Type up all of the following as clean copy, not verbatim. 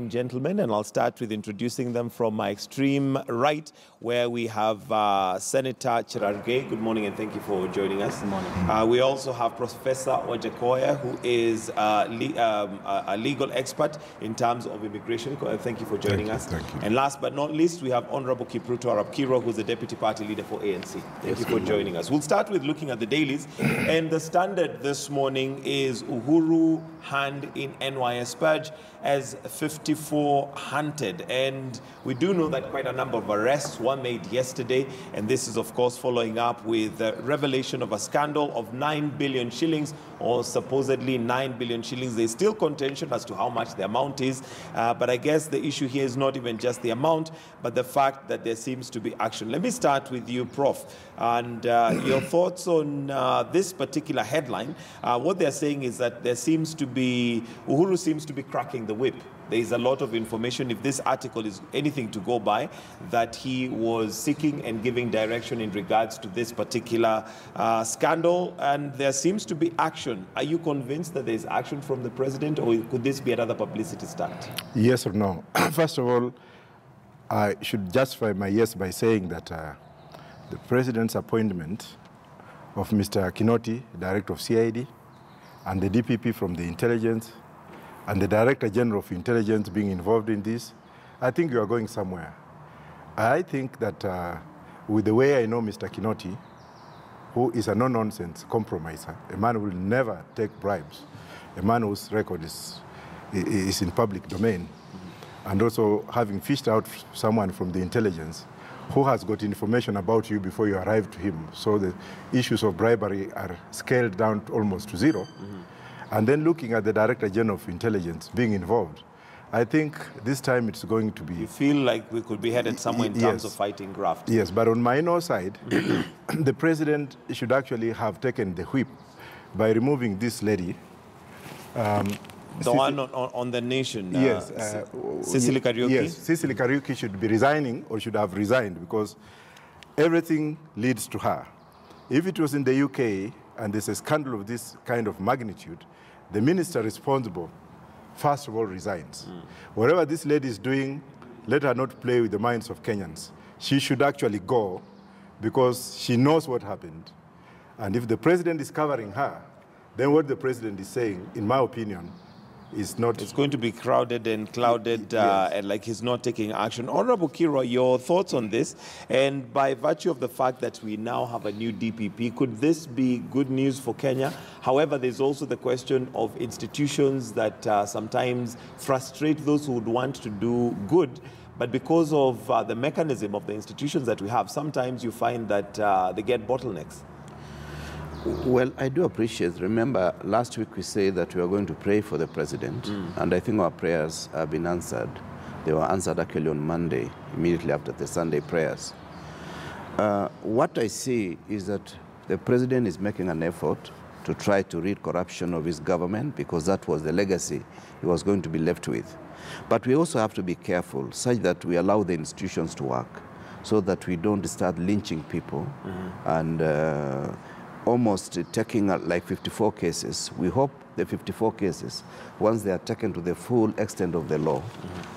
Gentlemen, and I'll start with introducing them from my extreme right, where we have Senator Cherargei. Good morning and thank you for joining us. Good morning. We also have Professor Wajakoya, who is a legal expert in terms of immigration. Thank you for joining us. Thank you. And last but not least, we have Honorable Kipruto Arap-Kiro, who's the Deputy Party Leader for ANC. Thank you for joining us. We'll start with looking at the dailies. And the standard this morning is Uhuru hand in NYS purge as 54 hunted. And we do know that quite a number of arrests were made yesterday. And this is, of course, following up with the revelation of a scandal of 9 billion shillings, or supposedly 9 billion shillings. There's still contention as to how much the amount is. But I guess the issue here is not even just the amount, but the fact that there seems to be action. Let me start with you, Prof. And your thoughts on this particular headline. What they're saying is that there seems to be, Uhuru seems to be cracking the whip. There is a lot of information, if this article is anything to go by, that he was seeking and giving direction in regards to this particular scandal, and there seems to be action. Are you convinced that there is action from the president, or could this be another publicity stunt? Yes or no? First of all, I should justify my yes by saying that the president's appointment of Mr. Kinoti, Director of CID, and the DPP from the intelligence, and the Director General of Intelligence being involved in this, I think you are going somewhere. I think that with the way I know Mr. Kinoti, who is a no-nonsense compromiser, a man who will never take bribes, a man whose record is in public domain, and also having fished out someone from the intelligence who has got information about you before you arrive to him. So the issues of bribery are scaled down almost to zero. And then looking at the Director General of Intelligence being involved, I think this time it's going to be... You feel like we could be headed somewhere in terms of fighting graft? Yes, but on my no side, the president should actually have taken the whip by removing this lady. The one on the nation? Yes. Cecily Kariuki? Yes, Cecily Kariuki should be resigning, or should have resigned, because everything leads to her. If it was in the UK, and there's a scandal of this kind of magnitude, the minister responsible, first of all, resigns. Whatever this lady is doing, let her not play with the minds of Kenyans. She should actually go, because she knows what happened. And if the president is covering her, then what the president is saying, in my opinion, is not... It's going to be crowded and clouded, yes. and like he's not taking action. Honorable Kiro, your thoughts on this? And by virtue of the fact that we now have a new DPP, could this be good news for Kenya? However, there's also the question of institutions that sometimes frustrate those who would want to do good. But because of the mechanism of the institutions that we have, sometimes you find that they get bottlenecks. Well, I do appreciate. Remember, last week we said that we were going to pray for the president, and I think our prayers have been answered. They were answered actually on Monday, immediately after the Sunday prayers. What I see is that the president is making an effort to try to rid corruption of his government, because that was the legacy he was going to be left with. But we also have to be careful, such that we allow the institutions to work, so that we don't start lynching people and almost taking like 54 cases. We hope the 54 cases, once they are taken to the full extent of the law,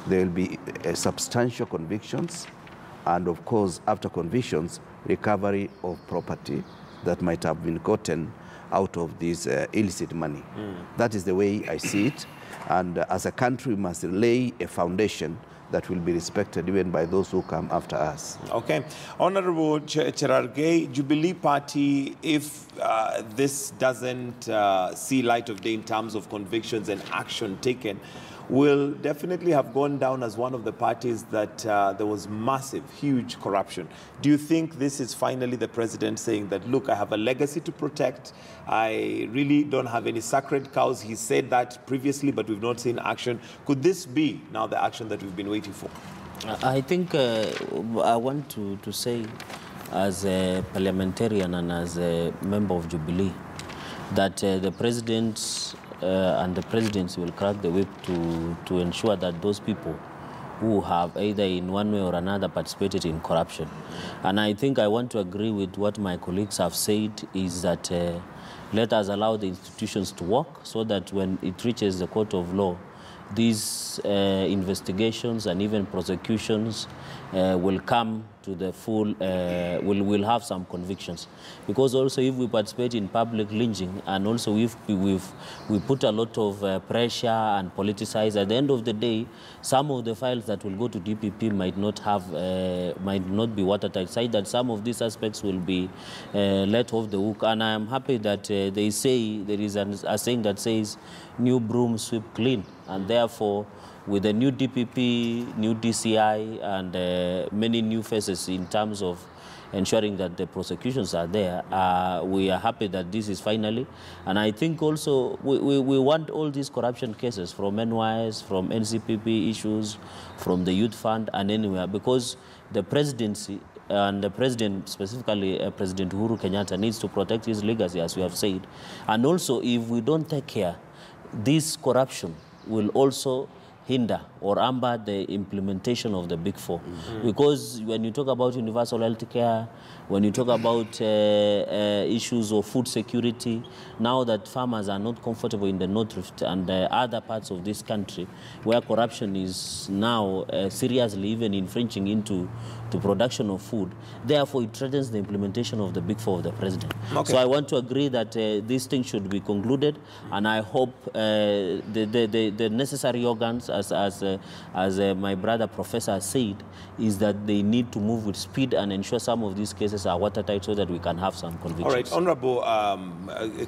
there will be substantial convictions, and of course, after convictions, recovery of property that might have been gotten out of this illicit money. That is the way I see it. And as a country, we must lay a foundation that will be respected even by those who come after us. Okay. Honorable Cherargei, Jubilee Party, if this doesn't see light of day in terms of convictions and action taken, will definitely have gone down as one of the parties that there was massive, huge corruption. Do you think this is finally the president saying that, look, I have a legacy to protect. I really don't have any sacred cows. He said that previously, but we've not seen action. Could this be now the action that we've been waiting for? I think I want to say, as a parliamentarian and as a member of Jubilee, that the president and the presidency will crack the whip to ensure that those people who have either in one way or another participated in corruption. And I think I want to agree with what my colleagues have said, is that let us allow the institutions to work, so that when it reaches the court of law, these investigations and even prosecutions will come to the full, will have some convictions. Because also if we participate in public lynching and also if we put a lot of pressure and politicize, at the end of the day, some of the files that will go to DPP might not have, might not be watertight, such that some of these aspects will be let off the hook. And I am happy that they say, there is a saying that says, new broom sweep clean, and therefore, with the new DPP, new DCI, and many new faces in terms of ensuring that the prosecutions are there, we are happy that this is finally. And I think also we want all these corruption cases from NYS, from NCPP issues, from the Youth Fund, and anywhere, because the presidency and the president, specifically President Uhuru Kenyatta, needs to protect his legacy, as we have said. And also, if we don't take care, this corruption will also hinder or hamper the implementation of the Big Four. Because when you talk about universal health care, when you talk about issues of food security, now that farmers are not comfortable in the North Rift and other parts of this country, where corruption is now seriously even infringing into the production of food, therefore it threatens the implementation of the Big Four of the president. Okay. So I want to agree that this thing should be concluded, and I hope the necessary organs, as my brother professor said, is that they need to move with speed and ensure some of these cases are watertight so that we can have some convictions. All right, Honorable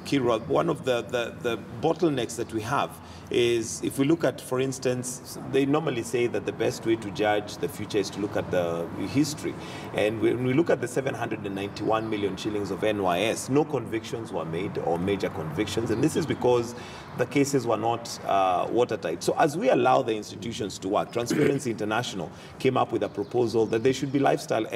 Kira, one of the bottlenecks that we have is, if we look at, for instance, they normally say that the best way to judge the future is to look at the history. And when we look at the 791 million shillings of NYS, no convictions were made or major convictions. And this is because the cases were not watertight. So as we allow the institutions to work, Transparency International came up with a proposal that there should be lifestyle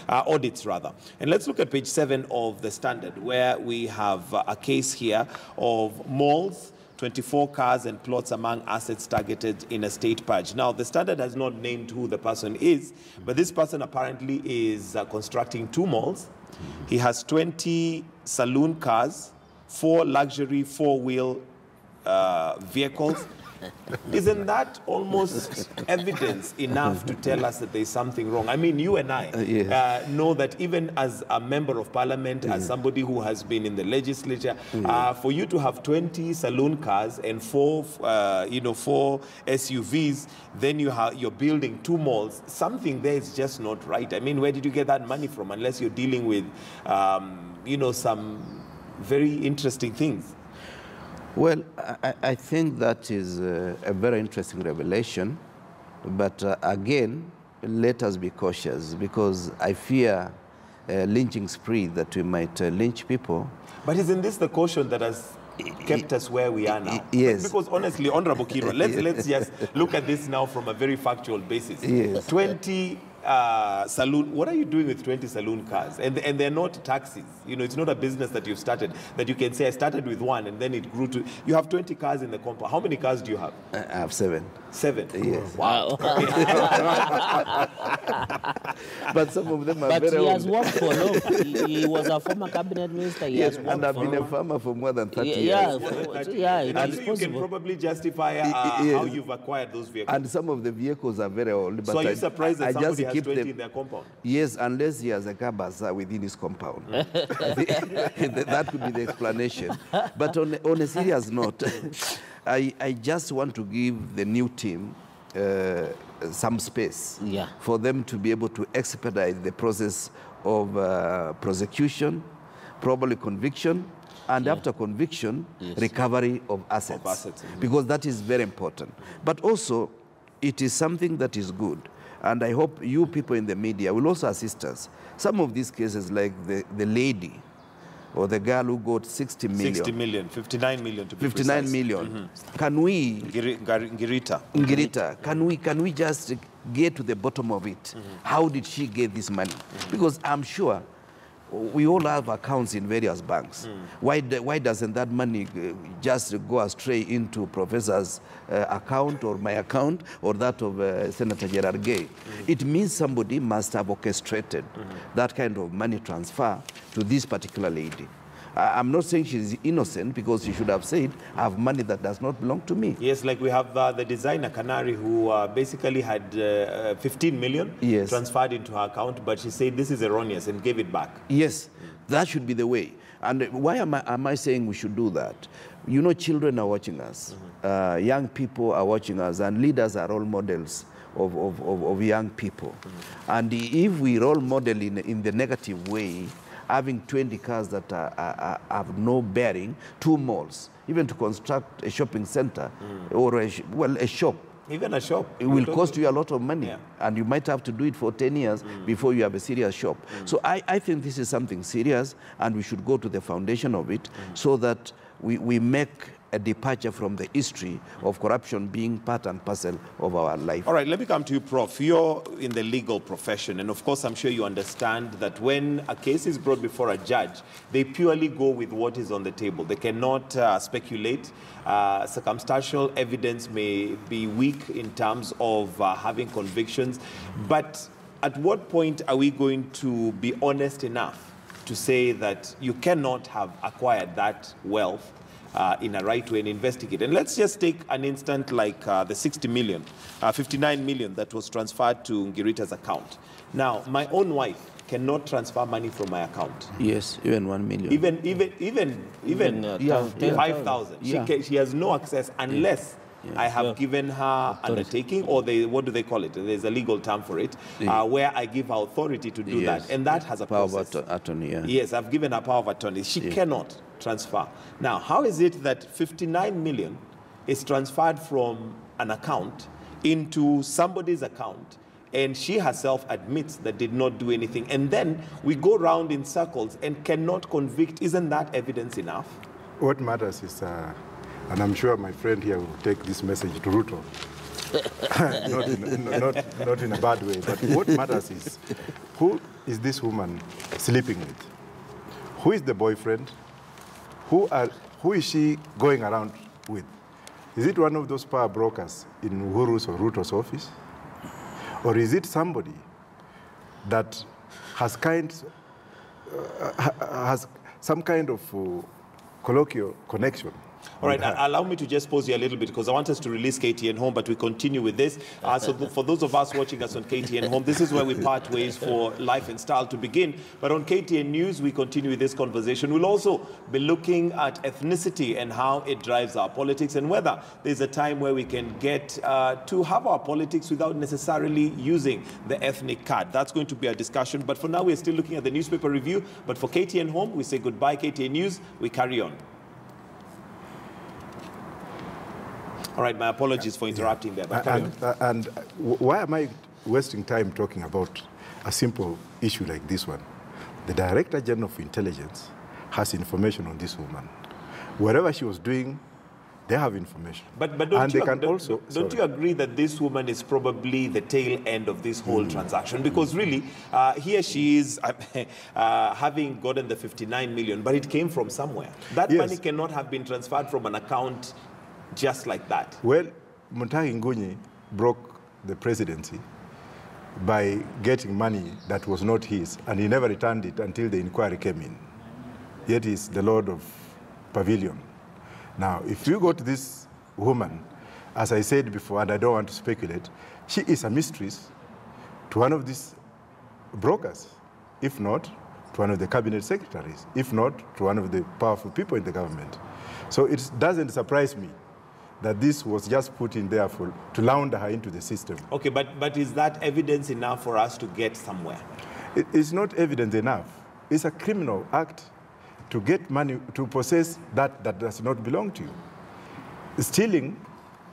audits rather. And let's look at page 7 of the Standard, where we have a case here of malls, 24 cars and plots among assets targeted in a state purge. Now, the Standard has not named who the person is, but this person apparently is constructing 2 malls. He has 20 saloon cars, 4 luxury 4-wheel vehicles. Isn't that almost evidence enough to tell us that there's something wrong? I mean, you and I know that even as a member of parliament, as somebody who has been in the legislature, for you to have 20 saloon cars and 4 SUVs, then you're building 2 malls. Something there is just not right. I mean, where did you get that money from? Unless you're dealing with, some very interesting things. Well, I think that is a very interesting revelation. But again, let us be cautious, because I fear a lynching spree that we might lynch people. But isn't this the caution that has kept us where we are now? Yes. Because honestly, Honorable Kiro, let's just look at this now from a very factual basis. Yes. 20 saloon, what are you doing with 20 saloon cars? And they're not taxis. You know, it's not a business that you've started, that you can say, I started with 1 and then it grew to, you have 20 cars in the compound. How many cars do you have? I have 7. 7? Yes. Wow. But some of them are very old. But he has worked for long. He was a former cabinet minister. Yes, and I've been a farmer for more than 30 years. And so you can probably justify how you've acquired those vehicles. And some of the vehicles are very old. But so are you surprised that somebody has 20 them in their compound? Yes, unless he has a car bazaar within his compound. That could be the explanation. But on a serious note, I just want to give the new team some space for them to be able to expedite the process of prosecution, probably conviction, and after conviction, recovery of assets. Because that is very important. But also, it is something that is good. And I hope you people in the media will also assist us. Some of these cases, like the lady or the girl who got 60 million. 60 million, 59 million to be 59 precise. million. Can we... Ngirita. Can we just get to the bottom of it? How did she get this money? Because I'm sure we all have accounts in various banks. Why doesn't that money just go astray into Professor's account or my account or that of Senator Gerard Gay? It means somebody must have orchestrated that kind of money transfer to this particular lady. I'm not saying she's innocent, because she should have said, I have money that does not belong to me. Yes, like we have the designer Canary, who basically had 15 million transferred into her account, but she said this is erroneous and gave it back. Yes, that should be the way. And why am I saying we should do that? You know, children are watching us, young people are watching us, and leaders are role models of young people. And if we role model in the negative way, having 20 cars that have no bearing, 2 malls, even to construct a shopping center or a shop. Even a shop. It will cost you a lot of money, and you might have to do it for 10 years before you have a serious shop. So I think this is something serious, and we should go to the foundation of it so that we make a departure from the history of corruption being part and parcel of our life. All right, let me come to you, Prof. You're in the legal profession, and of course, I'm sure you understand that when a case is brought before a judge, they purely go with what is on the table. They cannot speculate. Circumstantial evidence may be weak in terms of having convictions, but at what point are we going to be honest enough to say that you cannot have acquired that wealth in a right way and investigate? And let's just take an instant like the 59 million that was transferred to Ngirita's account. Now, my own wife cannot transfer money from my account. Yes, even 1 million. Even 5,000. Yeah. She has no access unless I have given her undertaking, or what do they call it? There's a legal term for it, where I give her authority to do that. And that has a process. Power of attorney, Yes, I've given her power of attorney. She cannot transfer. Now, how is it that 59 million is transferred from an account into somebody's account, and she herself admits that did not do anything, and then we go round in circles and cannot convict? Isn't that evidence enough? What matters is, and I'm sure my friend here will take this message to Ruto, not in a bad way, but what matters is, who is this woman sleeping with? Who is the boyfriend? Who is she going around with? Is it one of those power brokers in Uhuru's or Ruto's office? Or is it somebody that has some kind of colloquial connection? All right, allow me to just pause you a little bit, because I want us to release KTN Home, but we continue with this. So for those of us watching us on KTN Home, this is where we part ways for Life and Style to begin. But on KTN News, we continue with this conversation. We'll also be looking at ethnicity and how it drives our politics, and whether there's a time where we can get to have our politics without necessarily using the ethnic card. That's going to be a discussion. But for now, we're still looking at the newspaper review. But for KTN Home, we say goodbye. KTN News, we carry on. All right, my apologies for interrupting there. But and why am I wasting time talking about a simple issue like this one? The Director General of Intelligence has information on this woman. Whatever she was doing, they have information. But don't you agree that this woman is probably the tail end of this whole transaction? Because really, here she is having gotten the 59 million, but it came from somewhere. That money cannot have been transferred from an account just like that. Well, Mutahi Ngunyi broke the presidency by getting money that was not his, and he never returned it until the inquiry came in. Yet he's the Lord of Pavilion. Now, if you go to this woman, as I said before, and I don't want to speculate, she is a mistress to one of these brokers, if not to one of the cabinet secretaries, if not to one of the powerful people in the government. So it doesn't surprise me that this was just put in there to launder her into the system. Okay, but is that evidence enough for us to get somewhere? It's not evidence enough. It's a criminal act to get money, to possess that does not belong to you. Stealing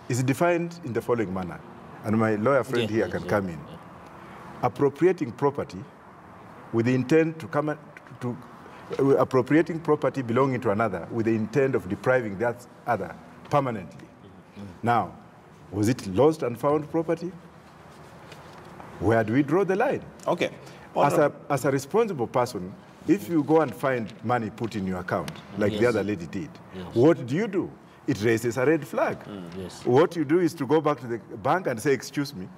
is defined in the following manner, and my lawyer friend here can come in. Appropriating property with the intent to appropriating property belonging to another with the intent of depriving that other permanently. Now, was it lost and found property? Where do we draw the line? Okay. As a responsible person, if you go and find money put in your account, like the other lady did, what do? It raises a red flag. What you do is to go back to the bank and say, excuse me,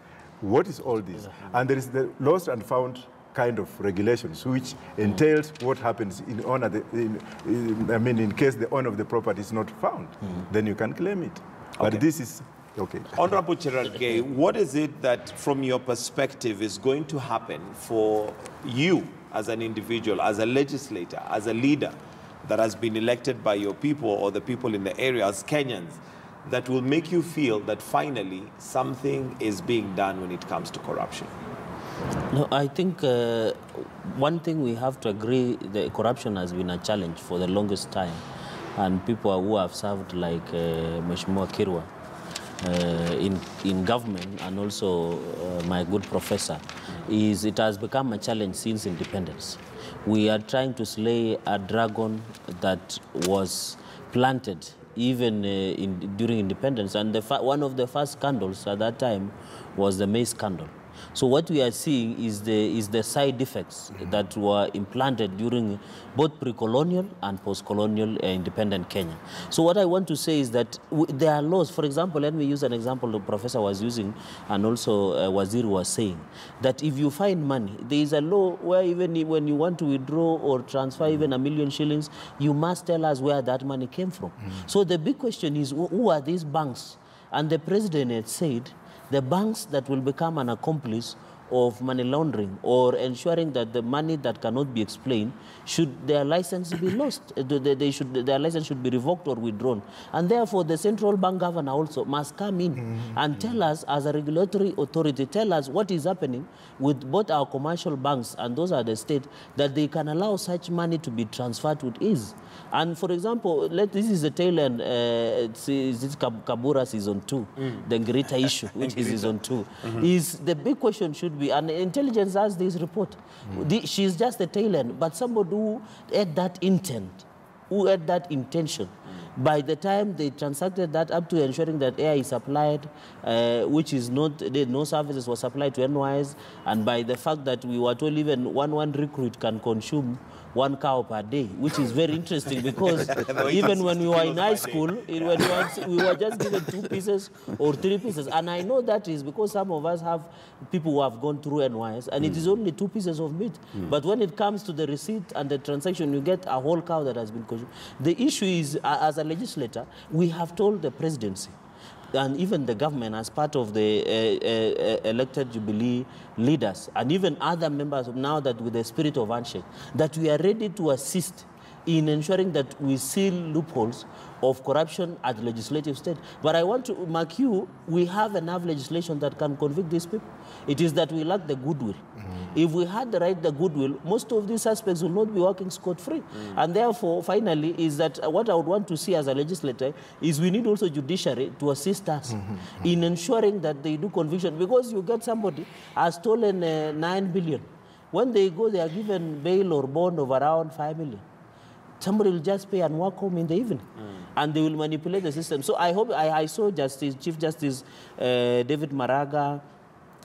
what is all this? And there is the lost and found kind of regulations which entails what happens in honor in case the owner of the property is not found, then you can claim it. Okay. But this is okay. Honorable Cherargei, what is it that, from your perspective, is going to happen for you as an individual, as a legislator, as a leader that has been elected by your people or the people in the area, as Kenyans, that will make you feel that finally something is being done when it comes to corruption? No, I think one thing we have to agree, the corruption has been a challenge for the longest time. And people who have served like Mheshimiwa Kirwa in government, and also my good professor, it has become a challenge since independence. We are trying to slay a dragon that was planted even during independence. And one of the first scandals at that time was the maize scandal. So what we are seeing is the side effects that were implanted during both pre-colonial and post-colonial independent Kenya. So what I want to say is that there are laws. For example, let me use an example the professor was using, and also Waziri was saying, that if you find money, there is a law where even when you want to withdraw or transfer even $1 million shillings, you must tell us where that money came from. So the big question is, who are these banks? And the president had said, the banks that will become an accomplice of money laundering or ensuring that the money that cannot be explained, should their license be lost, their license should be revoked or withdrawn. And therefore, the central bank governor also must come in and tell us, as a regulatory authority, tell us what is happening with both our commercial banks and those are the state, that they can allow such money to be transferred with ease. And for example, this is the tail end, it's Kabura season 2, the greater issue, which is season 2. Is the big question should be, and intelligence has this report, she's just the tail end, but somebody who had that intent, who had that intention, by the time they transacted that up to ensuring that air is supplied, which is not, no services were supplied to NYS, and by the fact that we were told even one recruit can consume 1 cow per day, which is very interesting because even when we were in high school, we were just given 2 pieces or 3 pieces. And I know that is because some of us have people who have gone through NYS, and it is only 2 pieces of meat. But when it comes to the receipt and the transaction, you get a whole cow that has been consumed. The issue is, as a legislator, we have told the presidency and even the government, as part of the elected Jubilee leaders, and even other members now that with the spirit of handshake, that we are ready to assist in ensuring that we seal loopholes of corruption at the legislative state. But I want to mark you, we have enough legislation that can convict these people. It is that we lack the goodwill. If we had the goodwill, most of these suspects will not be working scot-free. And therefore, finally, is that what I would want to see as a legislator is we need also judiciary to assist us in ensuring that they do conviction. Because you get somebody has stolen 9 billion. When they go, they are given bail or bond of around 5 million. Somebody will just pay and walk home in the evening. And they will manipulate the system. So I hope, I saw Chief Justice David Maraga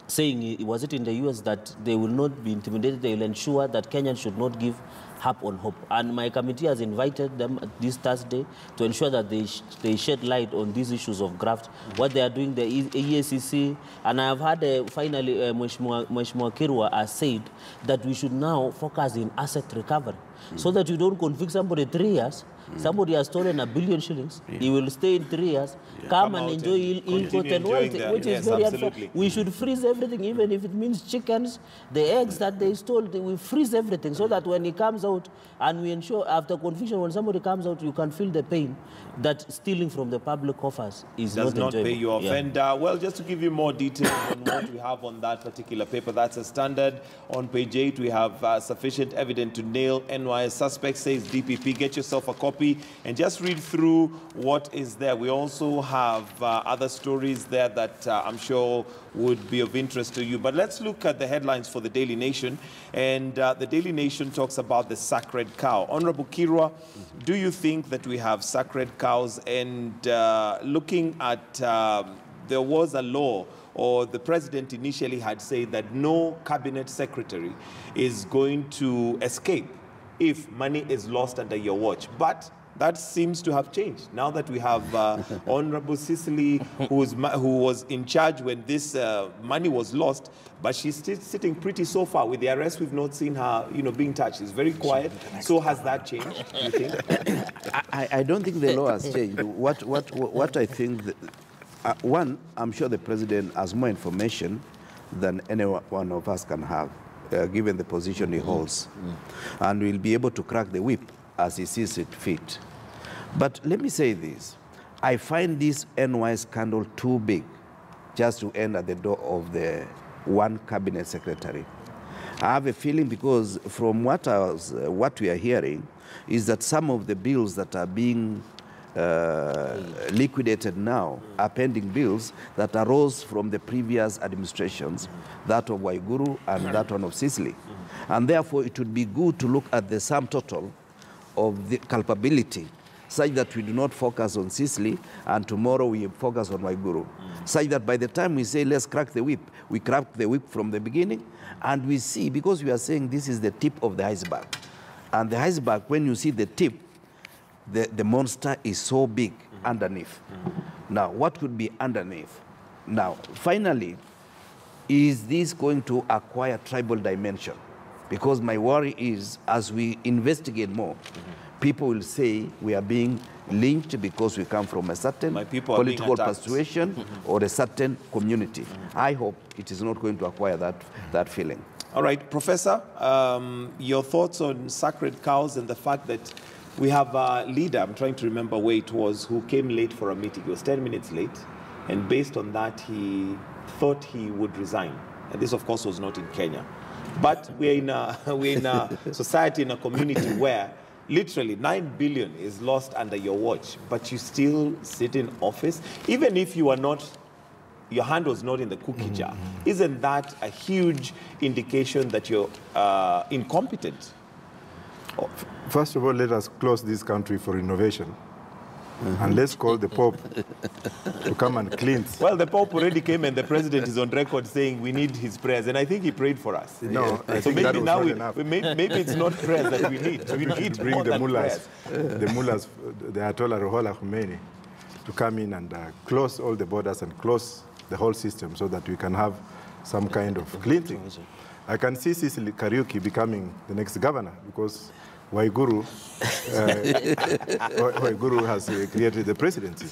saying, was it in the US, that they will not be intimidated, they will ensure that Kenyans should not give up on hope. And my committee has invited them this Thursday to ensure that they shed light on these issues of graft, what they are doing, the EACC. And I have heard finally Mheshimiwa Kirwa has said that we should now focus in asset recovery, so that you don't convict somebody 3 years. Somebody has stolen 1 billion shillings. He will stay in 3 years, come and enjoy ill-gotten wealth, which is very unfair. We should freeze everything, even if it means chickens, the eggs that they stole, we freeze everything, so that when he comes out, and we ensure after conviction, when somebody comes out, you can feel the pain that stealing from the public coffers is does not enjoyable. Pay you off. And well, just to give you more details on what we have on that particular paper, that's a standard. On page 8, we have sufficient evidence to nail NYS suspect, says DPP. Get yourself a copy and just read through what is there. We also have other stories there that I'm sure would be of interest to you. But let's look at the headlines for the Daily Nation. And the Daily Nation talks about the sacred cow. Honorable Kirwa, do you think that we have sacred cows? And looking at, there was a law, or the president initially had said that no cabinet secretary is going to escape if money is lost under your watch. But that seems to have changed. Now that we have Honorable Cicely, who was in charge when this money was lost, but she's still sitting pretty so far. With the arrest, we've not seen her, being touched. She's very quiet. So has that changed, do you think? I don't think the law has changed. What I think, one, I'm sure the president has more information than any one of us can have, given the position he holds. And will be able to crack the whip as he sees it fit. But let me say this. I find this NY scandal too big just to end at the door of the one cabinet secretary. I have a feeling, because from what we are hearing is that some of the bills that are being liquidated now are pending bills that arose from the previous administrations, that of Waiguru and that one of Cicely. And therefore, it would be good to look at the sum total of the culpability, such that we do not focus on Cicely and tomorrow we focus on Waiguru. Such that by the time we say, let's crack the whip, we crack the whip from the beginning, and we see, because we are saying this is the tip of the iceberg. And the iceberg, when you see the tip, the monster is so big underneath. Now, what could be underneath? Now, finally, is this going to acquire tribal dimension? Because my worry is, as we investigate more, people will say we are being lynched because we come from a certain political persuasion or a certain community. I hope it is not going to acquire that feeling. All right, Professor, your thoughts on sacred cows and the fact that we have a leader, I'm trying to remember where it was, who came late for a meeting. He was 10 minutes late, and based on that, he thought he would resign. And this, of course, was not in Kenya. But we're in a society, in a community where literally 9 billion is lost under your watch, but you still sit in office. Even if you are not, your hand was not in the cookie jar, isn't that a huge indication that you're incompetent? First of all, let us close this country for innovation. And let's call the Pope to come and cleanse. Well, the Pope already came, and the president is on record saying we need his prayers, and I think he prayed for us. No, I so think maybe that was now not enough. maybe it's not prayers that we need. We need bring more the than mullahs, prayers. the mullahs, the Ayatollah Ruhollah Khomeini, to come in and close all the borders and close the whole system so that we can have some kind of cleansing. I can see Cicely Kariuki becoming the next governor, because Waiguru has created the presidency.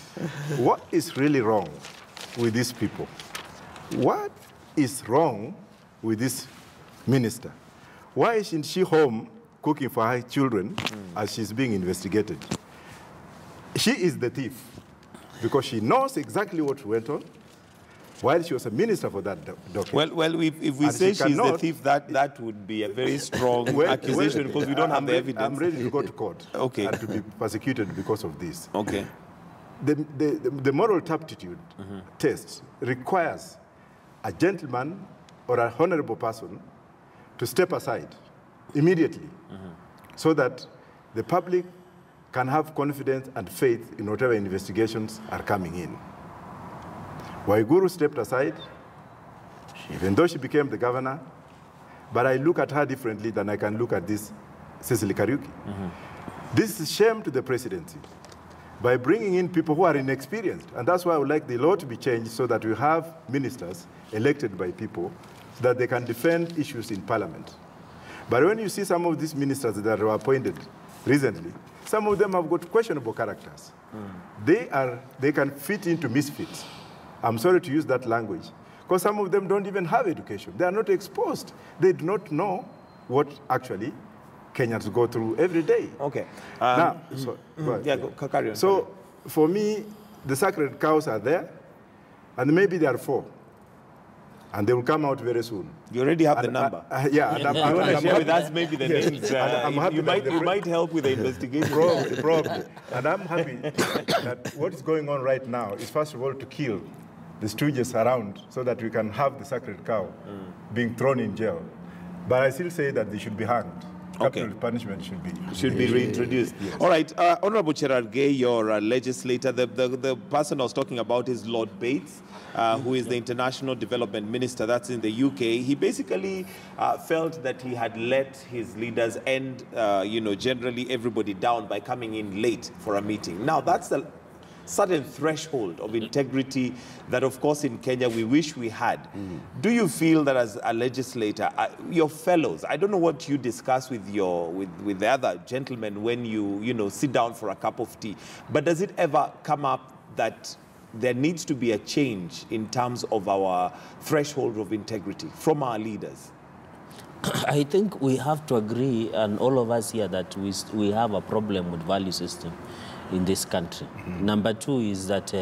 What is really wrong with these people? What is wrong with this minister? Why isn't she home cooking for her children as she's being investigated? She is the thief, because she knows exactly what went on while she was a minister for that document. Well, if we say she's the thief, that would be a very strong accusation, because we don't have the evidence. I'm ready to go to court and to be persecuted because of this. Okay. The moral turpitude test requires a gentleman or a honorable person to step aside immediately so that the public can have confidence and faith in whatever investigations are coming in. Waiguru stepped aside, even though she became the governor, but I look at her differently than I can look at this Cicely Kariuki. This is shame to the presidency by bringing in people who are inexperienced. And that's why I would like the law to be changed so that we have ministers elected by people so that they can defend issues in parliament. But when you see some of these ministers that were appointed recently, some of them have got questionable characters. They can fit into misfits. I'm sorry to use that language, because some of them don't even have education. They are not exposed. They do not know what actually Kenyans go through every day. Okay. Carry on. So for me, the sacred cows are there, and maybe there are 4. And they will come out very soon. You already have the number. Yeah. And you want to share with us maybe the names? I'm happy you might help with the investigation. Probably. And I'm happy that what is going on right now is, first of all, to kill the stooges around so that we can have the sacred cow being thrown in jail. But I still say that they should be hanged. capital punishment should be reintroduced. Yes. All right, Honorable Cherargei, your legislator, the person I was talking about is Lord Bates, who is the International Development Minister. That's in the UK. He basically felt that he had let his leaders and, generally everybody down by coming in late for a meeting. Now, that's a certain threshold of integrity that, of course, in Kenya we wish we had. Do you feel that as a legislator, your fellows, I don't know what you discuss with with the other gentlemen when you sit down for a cup of tea, but does it ever come up that there needs to be a change in terms of our threshold of integrity from our leaders? I think we have to agree, and all of us here, that we have a problem with value system in this country. Number two is that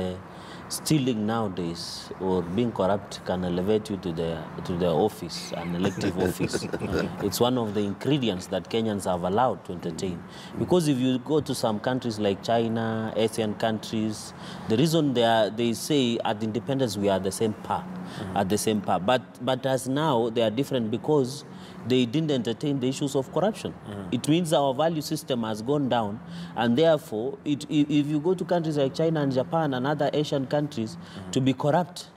stealing nowadays or being corrupt can elevate you to the office, an elective office. It's one of the ingredients that Kenyans have allowed to entertain. Because if you go to some countries like China, Asian countries, the reason they say at independence we are the same power, at the same power. But as now they are different because they didn't entertain the issues of corruption. It means our value system has gone down, and therefore, if you go to countries like China and Japan and other Asian countries, to be corrupt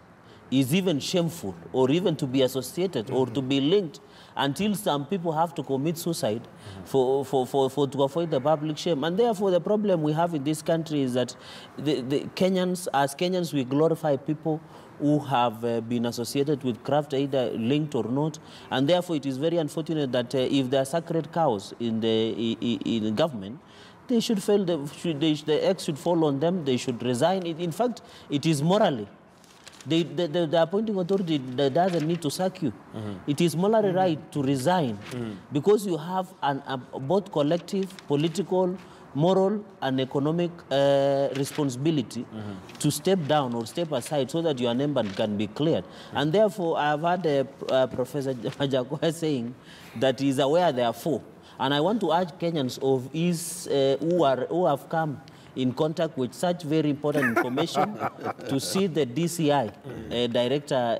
is even shameful, or even to be associated or to be linked, until some people have to commit suicide to avoid the public shame. And therefore, the problem we have in this country is that the Kenyans, as Kenyans, we glorify people who have been associated with craft, either linked or not, and therefore it is very unfortunate that if there are sacred cows in the government, they should fail. The eggs should fall on them. They should resign. In fact, it is morally. The appointing authority doesn't need to sack you. It is morally right to resign because you have both collective, political, moral and economic responsibility to step down or step aside so that your name can be cleared. And therefore, I've had Professor Majakoya saying that he's aware there are 4. And I want to urge Kenyans who have come in contact with such very important information to see the DCI, Director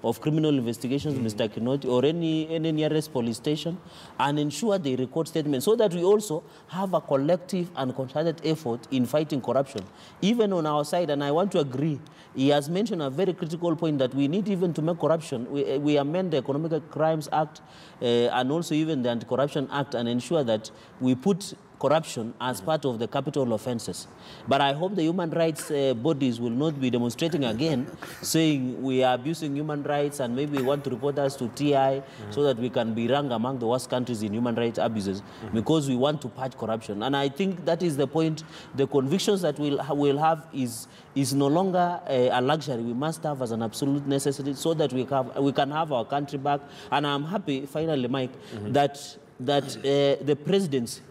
of Criminal Investigations, Mr. Kinoti, or any nearest police station, and ensure they record statements so that we also have a collective and concerted effort in fighting corruption, even on our side. And I want to agree, he has mentioned a very critical point that we need even to make corruption. We amend the Economic Crimes Act and also even the Anti-Corruption Act and ensure that we put corruption as part of the capital offenses. But I hope the human rights bodies will not be demonstrating again, saying we are abusing human rights and maybe want to report us to TI so that we can be ranked among the worst countries in human rights abuses because we want to purge corruption. And I think that is the point. The convictions that we'll have is no longer a luxury. We must have as an absolute necessity so that we can have our country back. And I'm happy, finally, Mike, that the presidency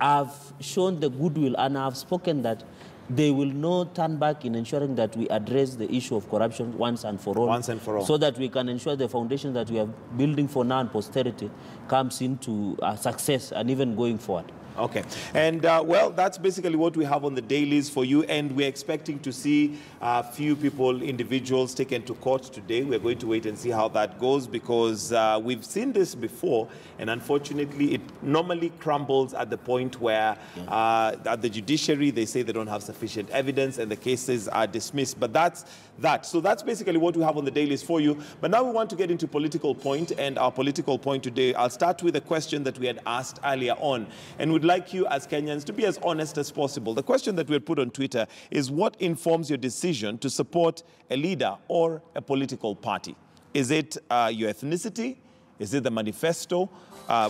have shown the goodwill and have spoken that they will not turn back in ensuring that we address the issue of corruption once and for all. Once and for all. So that we can ensure the foundation that we are building for now and posterity comes into success and even going forward. Okay. And, well, that's basically what we have on the dailies for you. And we're expecting to see a few people, individuals, taken to court today. We're going to wait and see how that goes because we've seen this before. And unfortunately, it normally crumbles at the point where at the judiciary, they say they don't have sufficient evidence and the cases are dismissed. But that's that. So that's basically what we have on the dailies for you. But now we want to get into political point. And our political point today, I'll start with a question that we had asked earlier on. And we'd like you as Kenyans to be as honest as possible. The question that we had put on Twitter is, what informs your decision to support a leader or a political party? Is it your ethnicity? Is it the manifesto,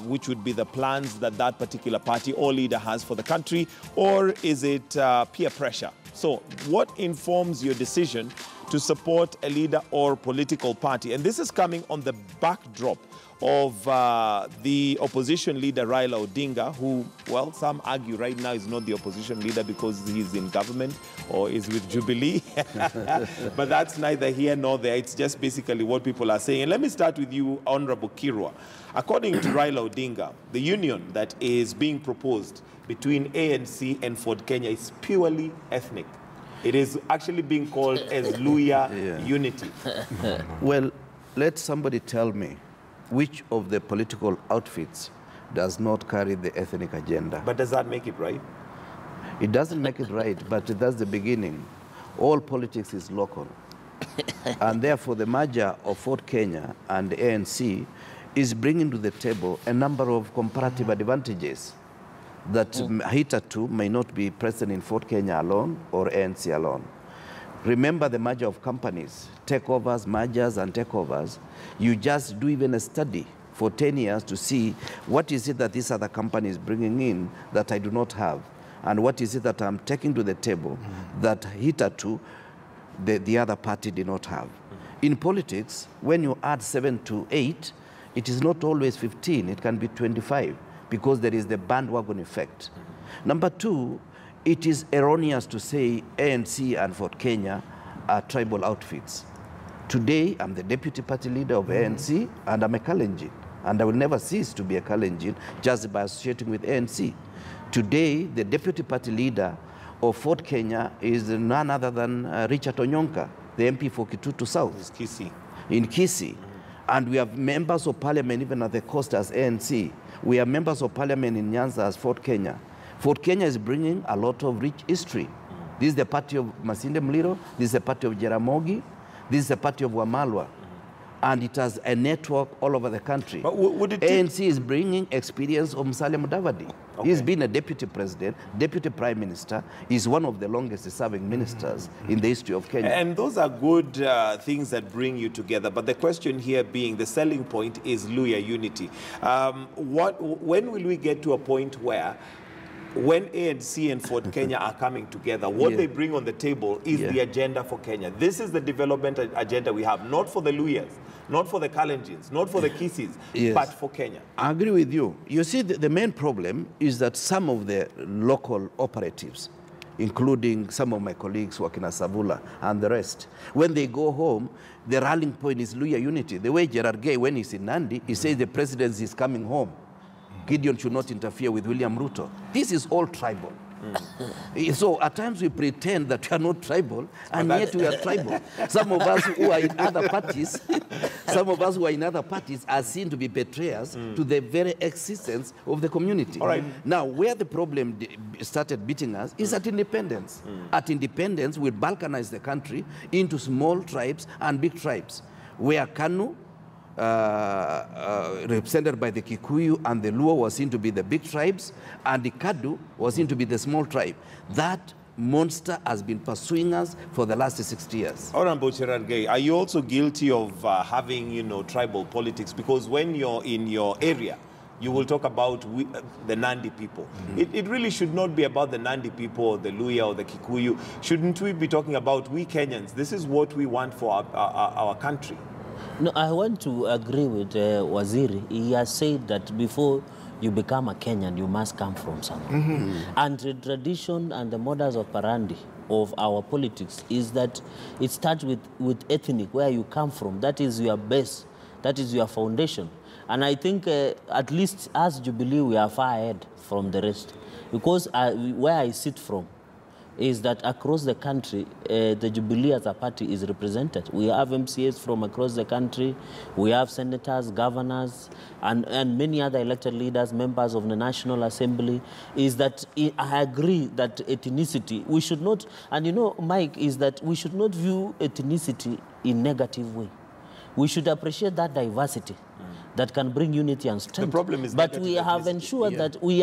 which would be the plans that that particular party or leader has for the country? Or is it peer pressure? So what informs your decision to support a leader or political party? And this is coming on the backdrop of the opposition leader Raila Odinga, who, well, some argue right now is not the opposition leader because he's in government or is with Jubilee. But that's neither here nor there. It's just basically what people are saying. And let me start with you, Honorable Kirwa. According to Raila Odinga, the union that is being proposed between ANC and Ford Kenya is purely ethnic. It is actually being called as Luya Unity. Well, let somebody tell me which of the political outfits does not carry the ethnic agenda. But does that make it right? It doesn't make it right, but that's the beginning. All politics is local. And therefore, the merger of Ford Kenya and the ANC is bringing to the table a number of comparative advantages that hitherto may not be present in Ford Kenya alone or ANC alone. Remember the merger of companies, takeovers, mergers, and takeovers. You just do even a study for 10 years to see what is it that this other company is bringing in that I do not have, and what is it that I'm taking to the table that hitherto the other party did not have. In politics, when you add 7 to 8, it is not always 15, it can be 25, because there is the bandwagon effect. Number two, it is erroneous to say ANC and Ford Kenya are tribal outfits. Today, I'm the deputy party leader of ANC, and I'm a Kalenjin, and I will never cease to be a Kalenjin just by associating with ANC. Today, the deputy party leader of Ford Kenya is none other than Richard Onyonka, the MP for Kitutu South. It's Kisii. In Kisii. And we have members of parliament even at the coast as ANC. We have members of parliament in Nyanza as Ford Kenya. Ford Kenya is bringing a lot of rich history. This is the party of Masinde Muliro, this is the party of Jaramogi, this is the party of Wamalwa. And it has a network all over the country. But would it ANC is bringing experience of Musalia Mudavadi. Okay. He's been a deputy president, deputy prime minister. He's one of the longest serving ministers in the history of Kenya. And those are good things that bring you together. But the question here being, the selling point is Luhya unity. When will we get to a point where when ANC and Ford Kenya are coming together, what they bring on the table is the agenda for Kenya? This is the development agenda we have, not for the Luhyas, not for the Kalenjins, not for the Kisiis, but for Kenya. I agree with you. You see, the main problem is that some of the local operatives, including some of my colleagues, Wakina Savula and the rest, when they go home, the rallying point is Luhya unity. The way Gerard Gay, when he's in Nandi, he says the presidency is coming home. Gideon should not interfere with William Ruto. This is all tribal. So at times we pretend that we are not tribal, and yet we are tribal. Some of us who are in other parties, are seen to be betrayers to the very existence of the community. All right. Now, where the problem started beating us is at independence. At independence, we balkanize the country into small tribes and big tribes, where Kanu, represented by the Kikuyu and the Luo, was seen to be the big tribes, and the Kadu was seen to be the small tribe. That monster has been pursuing us for the last 60 years. Honorable Gerard Gay, are you also guilty of having, tribal politics? Because when you're in your area, you will talk about the Nandi people. It really should not be about the Nandi people or the Luhya or the Kikuyu. Shouldn't we be talking about we Kenyans? This is what we want for our country. No, I want to agree with Waziri. He has said that before you become a Kenyan, you must come from somewhere. And the tradition and the modus operandi of our politics is that it starts with ethnic, where you come from. That is your base. That is your foundation. And I think at least as Jubilee, we are far ahead from the rest. Because where I sit from is that across the country, the Jubilee as a party is represented. We have MCAs from across the country. We have senators, governors, and many other elected leaders, members of the National Assembly. Is that I agree that ethnicity, we should not, and Mike, is that we should not view ethnicity in negative way. We should appreciate that diversity that can bring unity and strength. The problem is, but we have ensured that we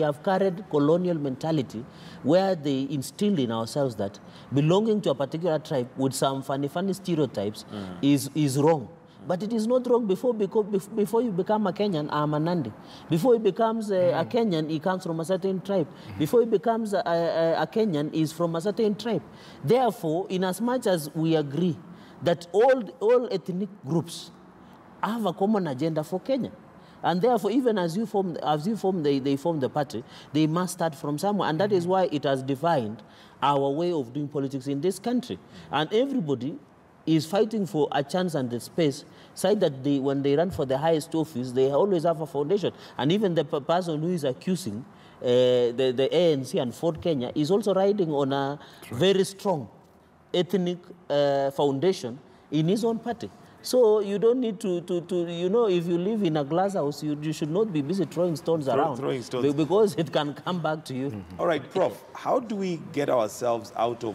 have carried colonial mentality, where they instilled in ourselves that belonging to a particular tribe with some funny stereotypes is wrong. But it is not wrong before you become a Kenyan, I'm a Nandi. Before he becomes a Kenyan, he comes from a certain tribe. Before he becomes a Kenyan, he's from a certain tribe. Therefore, in as much as we agree that all ethnic groups have a common agenda for Kenya, and therefore, even as they form the party, they must start from somewhere, and that is why it has defined our way of doing politics in this country. And everybody is fighting for a chance and the space, so that when they run for the highest office, they always have a foundation. And even the person who is accusing the ANC and Ford Kenya is also riding on a very strong ethnic foundation in his own party. So you don't need to you know, if you live in a glass house, you should not be busy throwing stones around. Throwing stones. Because it can come back to you. All right, Prof, how do we get ourselves out of...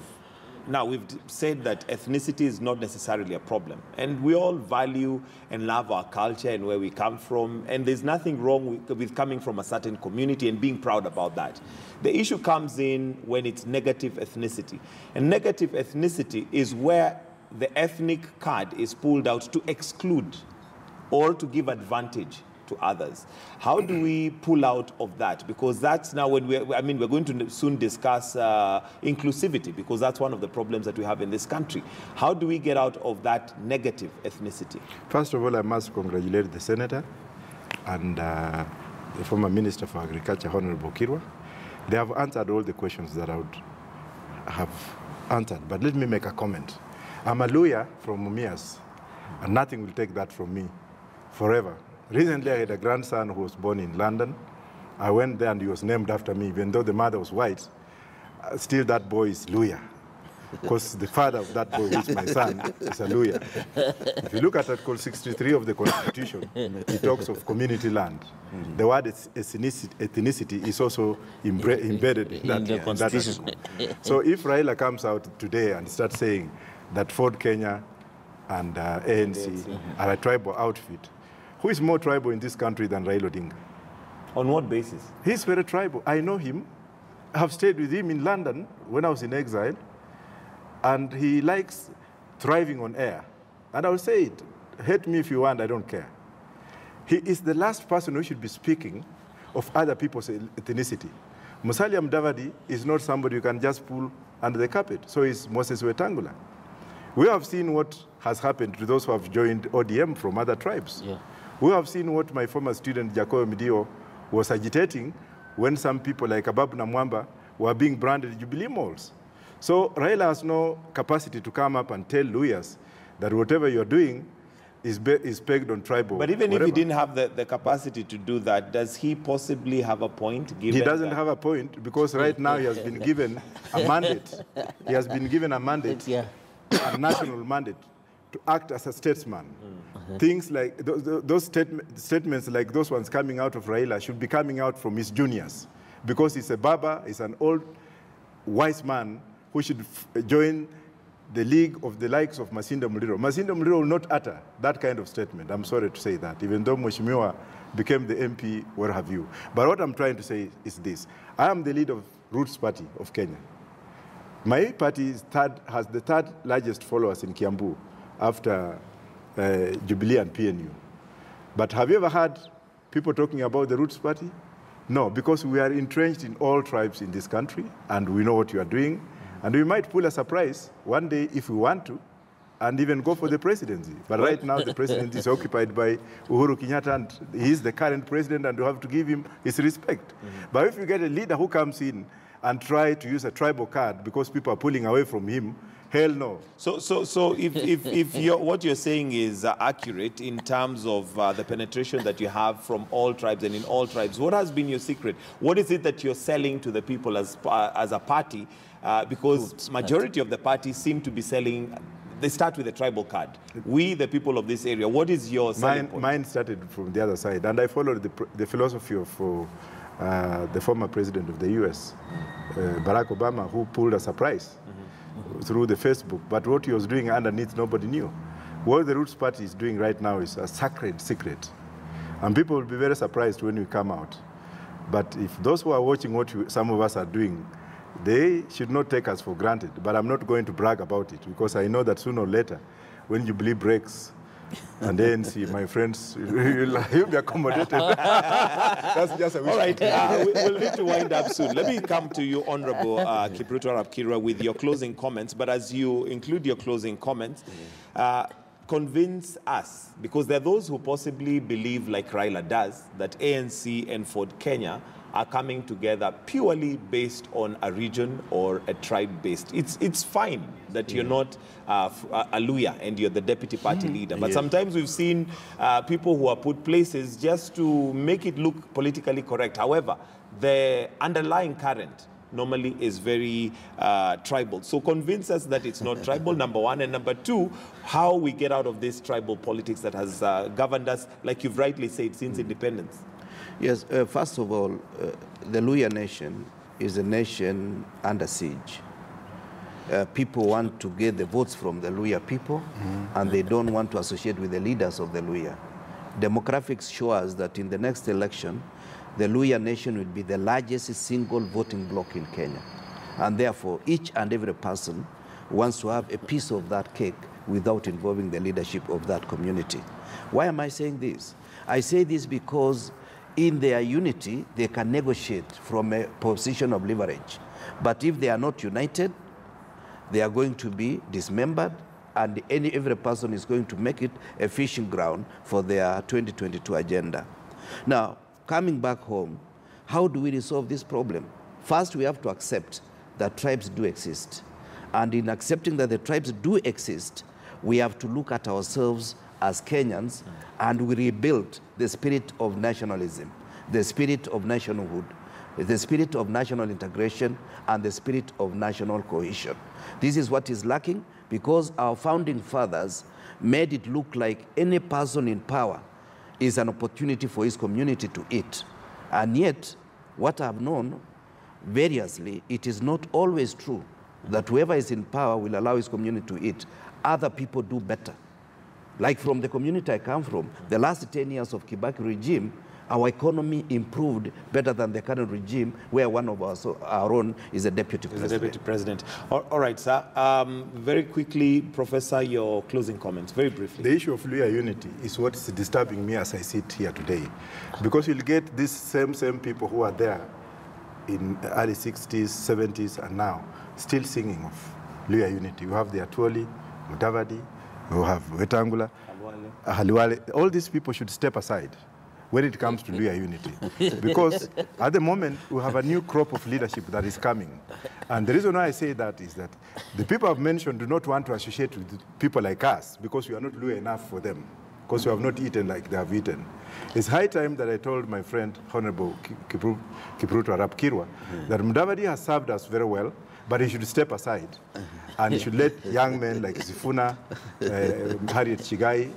Now, we've said that ethnicity is not necessarily a problem, and we all value and love our culture and where we come from, and there's nothing wrong with coming from a certain community and being proud about that. The issue comes in when it's negative ethnicity, and negative ethnicity is where the ethnic card is pulled out to exclude or to give advantage to others. How do we pull out of that? Because that's now when we're going to soon discuss inclusivity, because that's one of the problems that we have in this country. How do we get out of that negative ethnicity? First of all, I must congratulate the Senator and the former Minister for Agriculture, Honorable Kirwa. They have answered all the questions that I would have answered. But let me make a comment. I'm a lawyer from Mumias, and nothing will take that from me forever. Recently, I had a grandson who was born in London. I went there and he was named after me, even though the mother was white. Still, that boy is Luya, because the father of that boy, which is my son, is a Luya. If you look at Article 63 of the Constitution, it talks of community land. The word ethnicity is also embedded in that Constitution. So if Raila comes out today and starts saying that Ford Kenya and ANC are a tribal outfit, who is more tribal in this country than Raila Odinga? On what basis? He's very tribal. I know him. I have stayed with him in London when I was in exile, and he likes thriving on air. And I will say it, hate me if you want, I don't care. He is the last person who should be speaking of other people's ethnicity. Musalia Mudavadi is not somebody you can just pull under the carpet. So is Moses Wetangula. We have seen what has happened to those who have joined ODM from other tribes. Yeah. We have seen what my former student, Jacob Midio, was agitating when some people like Ababu Namwamba were being branded Jubilee malls. So Raila has no capacity to come up and tell Luyas that whatever you're doing is pegged on tribal. But even if he didn't have the capacity to do that, does he possibly have a point? Given he doesn't have a point, because right now he has been given a mandate. He has been given a mandate, a national mandate, to act as a statesman. Things like those statements like those ones coming out of Raila should be coming out from his juniors, because he's a Baba, he's an old wise man who should join the league of the likes of Masinda Muliro. Masinda Muliro will not utter that kind of statement. I'm sorry to say that, even though Mheshimiwa became the MP, what have you. But what I'm trying to say is this. I am the leader of Roots Party of Kenya. My party has the third largest followers in Kiambu after Jubilee and PNU. But have you ever heard people talking about the Roots Party? No, because we are entrenched in all tribes in this country, and we know what you are doing. And we might pull a surprise one day if we want to, and even go for the presidency. But right now, the presidency is occupied by Uhuru Kenyatta, and he is the current president, and we have to give him his respect. But if you get a leader who comes in and try to use a tribal card because people are pulling away from him, hell no. So if what you're saying is accurate in terms of the penetration that you have from all tribes and in all tribes, what has been your secret? What is it that you're selling to the people as a party? Because majority of the parties seem to be selling, they start with a tribal card. We, the people of this area, what is your selling point? Mine started from the other side, and I followed the philosophy of the former president of the US, Barack Obama, who pulled a surprise through the Facebook. But what he was doing underneath, nobody knew. What the Roots Party is doing right now is a sacred secret. And people will be very surprised when we come out. But if those who are watching what some of us are doing, they should not take us for granted. But I'm not going to brag about it, because I know that sooner or later, when Jubilee breaks, and ANC, my friends, you'll be accommodated. That's just a wish. All right, we'll need to wind up soon. Let me come to you, Honorable Kipruto Arap Kirwa, with your closing comments. But as you include your closing comments, convince us, because there are those who possibly believe, like Raila does, that ANC and Ford Kenya are coming together purely based on a region or a tribe-based. It's fine that you're not a Luya and you're the deputy party leader, but sometimes we've seen people who are put places just to make it look politically correct. However, the underlying current normally is very tribal. So convince us that it's not tribal, number one. And number two, how we get out of this tribal politics that has governed us, like you've rightly said, since independence. Yes, first of all, the Luhya nation is a nation under siege. People want to get the votes from the Luhya people, and they don't want to associate with the leaders of the Luhya. Demographics show us that in the next election, the Luhya nation will be the largest single voting bloc in Kenya. And therefore, each and every person wants to have a piece of that cake without involving the leadership of that community. Why am I saying this? I say this because in their unity, they can negotiate from a position of leverage. But if they are not united, they are going to be dismembered, and every person is going to make it a fishing ground for their 2022 agenda. Now, coming back home, how do we resolve this problem? First, we have to accept that tribes do exist. And in accepting that the tribes do exist, we have to look at ourselves as Kenyans, and we rebuild the spirit of nationalism, the spirit of nationhood, the spirit of national integration, and the spirit of national cohesion. This is what is lacking, because our founding fathers made it look like any person in power is an opportunity for his community to eat. And yet, what I've known variously, it is not always true that whoever is in power will allow his community to eat. Other people do better. Like from the community I come from, the last 10 years of Kibaki regime, our economy improved better than the current regime, where one of our own is a deputy president. All right, sir. Very quickly, Professor, your closing comments, very briefly. The issue of Luhya unity is what is disturbing me as I sit here today. Because you'll get these same people who are there in the early 60s, 70s, and now still singing of Luhya unity. You have the Atwoli, Mudavadi, you have Wetangula, Haliwale. All these people should step aside when it comes to Luhya unity. Because at the moment, we have a new crop of leadership that is coming. And the reason why I say that is that the people I've mentioned do not want to associate with people like us, because we are not Luhya enough for them, because we have not eaten like they have eaten. It's high time that I told my friend, Honorable Kipruto Arap Kirwa, that Mudavadi has served us very well, but he should step aside. And he should let young men like Sifuna, Harriet Chigai,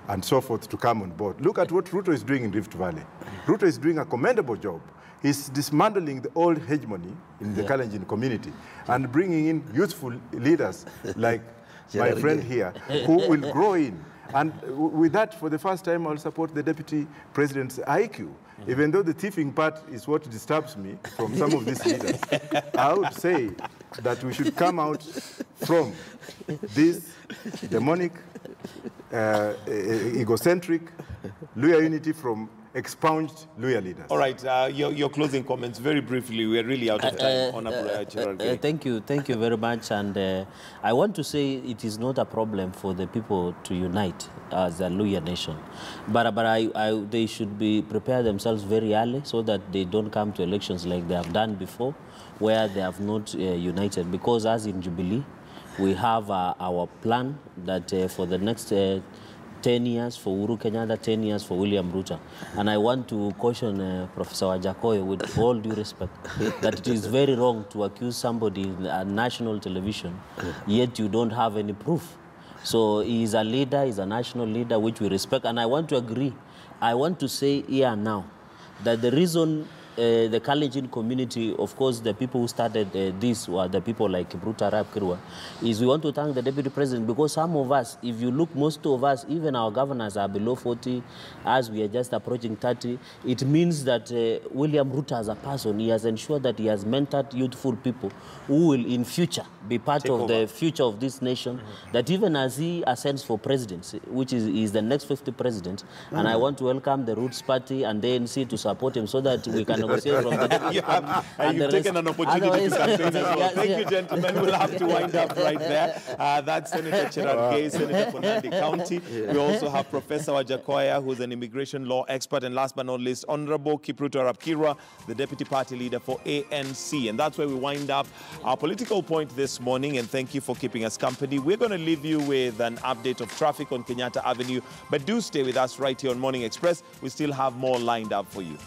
and so forth to come on board. Look at what Ruto is doing in Rift Valley. Ruto is doing a commendable job. He's dismantling the old hegemony in the Kalenjin community and bringing in youthful leaders like my friend here, who will grow in. And with that, for the first time, I'll support the Deputy President's IQ. Even though the thieving part is what disturbs me from some of these leaders, I would say that we should come out from this demonic, egocentric Luhya unity from expunged Luhya leaders. All right, your closing comments, very briefly. We're really out of time. Honorable thank you very much. And I want to say it is not a problem for the people to unite as a Luhya nation. But they should be prepare themselves very early so that they don't come to elections like they have done before, where they have not united. Because as in Jubilee, we have our plan that for the next 10 years for Uhuru Kenyatta, 10 years for William Ruto. And I want to caution Professor Wajakoya, with all due respect, that it is very wrong to accuse somebody on national television, yet you don't have any proof. So he is a leader, he's a national leader, which we respect. And I want to agree. I want to say here now that the reason the Kalenjin community, of course, the people who started this were the people like Kipruto Arap Kirwa, is we want to thank the Deputy President, because some of us, if you look, most of us, even our governors are below 40, as we are just approaching 30. It means that William Ruto as a person, he has ensured that he has mentored youthful people who will in future be part of the future of this nation, that even as he ascends for presidency, which is the next 50 president, and I want to welcome the Roots Party and the ANC to support him so that we can negotiate from the You've taken an opportunity to campaign as well. Thank you, gentlemen. We'll have to wind up right there. That's Senator Cherard Gay, Senator for Nandi County. We also have Professor Wajakoya, who's an immigration law expert, and last but not least, Honorable Kipruto Arap Kirwa, the Deputy Party Leader for ANC. And that's where we wind up our political point this morning, and thank you for keeping us company. We're going to leave you with an update of traffic on Kenyatta Avenue, but do stay with us right here on Morning Express. We still have more lined up for you.